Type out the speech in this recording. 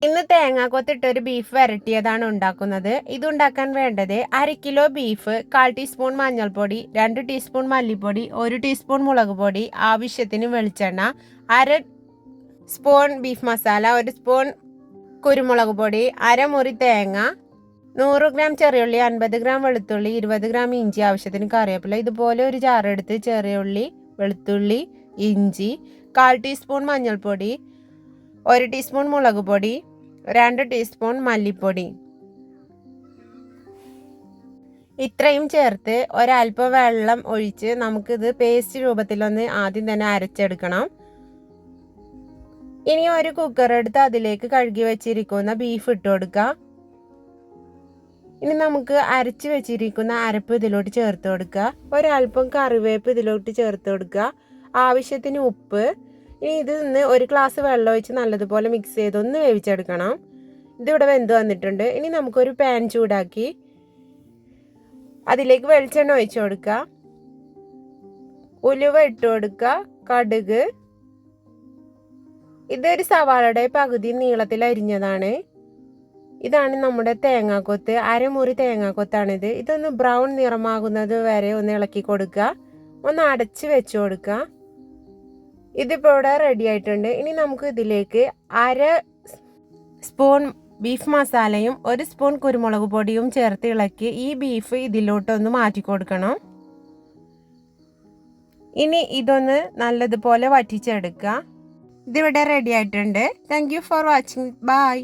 ഇന്ന് തേങ്ങാക്കൊത്തിട്ടൊരു ബീഫ് വരട്ടിയതാണ് ഉണ്ടാക്കുന്നത്. ഇതുണ്ടാക്കാൻ വേണ്ടത് 1/2 കിലോ ബീഫ്, 1/4 ടീസ്പൂൺ മഞ്ഞൾപ്പൊടി, 2 ടീസ്പൂൺ മല്ലിപ്പൊടി, 1 ടീസ്പൂൺ മുളക് പൊടി, ആവശ്യത്തിന് വെളിച്ചെണ്ണ, 1/2 സ്പൂൺ ബീഫ് മസാല, 1 സ്പൂൺ കുരുമുളക് പൊടി, 1/2 മുറി തേങ്ങ, 100 ഗ്രാം ചെറിയുള്ളി, 50 ഗ്രാം വെളുത്തുള്ളി, 20 ഗ്രാം ഇഞ്ചി, ആവശ്യത്തിന് കറിവേപ്പില. ഇതുപോലെ ഒരു ജാറെടുത്ത് ചെറിയുള്ളി, വെളുത്തുള്ളി, ഇഞ്ചി, 1/4 ടീസ്പൂൺ മഞ്ഞൾപ്പൊടി, 1 ടീസ്പൂൺ മുളക് പൊടി, 2 ടീസ്പൂൺ മല്ലിപ്പൊടി ഇത്രയും ചേർത്ത് ഒരൽപ്പം വെള്ളം ഒഴിച്ച് നമുക്കിത് പേസ്റ്റ് രൂപത്തിലൊന്ന് ആദ്യം തന്നെ അരച്ചെടുക്കണം. ഇനി ഒരു കുക്കർ എടുത്ത് അതിലേക്ക് കഴുകി വെച്ചിരിക്കുന്ന ബീഫ് ഇട്ട് കൊടുക്കുക. ഇനി നമുക്ക് അരച്ച് വെച്ചിരിക്കുന്ന അരപ്പ് ഇതിലോട്ട് ചേർത്ത് കൊടുക്കുക. ഒരൽപ്പം കറിവേപ്പ് ഇതിലോട്ട് ചേർത്ത് കൊടുക്കുക. ആവശ്യത്തിന് ഉപ്പ്. ഇനി ഇത് നിന്ന് ഒരു ഗ്ലാസ് വെള്ളം ഒഴിച്ച് നല്ലതുപോലെ മിക്സ് ചെയ്തൊന്ന് വേവിച്ചെടുക്കണം. ഇതിവിടെ വെന്ത് വന്നിട്ടുണ്ട്. ഇനി നമുക്കൊരു പാൻ ചൂടാക്കി അതിലേക്ക് വെളിച്ചെണ്ണ ഒഴിച്ചു കൊടുക്കുക. ഉലുവ ഇട്ട് കൊടുക്കുക. കടുക്. ഇതൊരു സവാളയുടെ പകുതി നീളത്തിൽ അരിഞ്ഞതാണ്. ഇതാണ് നമ്മുടെ തേങ്ങാക്കൊത്ത്. 1/2 മുറി തേങ്ങാക്കൊത്താണിത്. ഇതൊന്ന് ബ്രൗൺ നിറമാകുന്നത് വരെ ഒന്ന് ഇളക്കി കൊടുക്കുക. ഒന്ന് അടച്ച് വെച്ച് കൊടുക്കുക. ഇതിപ്പോൾ ഇവിടെ റെഡി ആയിട്ടുണ്ട്. ഇനി നമുക്ക് ഇതിലേക്ക് 1/2 സ്പൂൺ ബീഫ് മസാലയും 1 സ്പൂൺ കുരുമുളക് പൊടിയും ചേർത്ത് ഇളക്കി ഈ ബീഫ് ഇതിലോട്ടൊന്ന് മാറ്റി കൊടുക്കണം. ഇനി ഇതൊന്ന് നല്ലതുപോലെ വറ്റിച്ചെടുക്കുക. ഇതിവിടെ റെഡി ആയിട്ടുണ്ട്. Thank you for watching. By.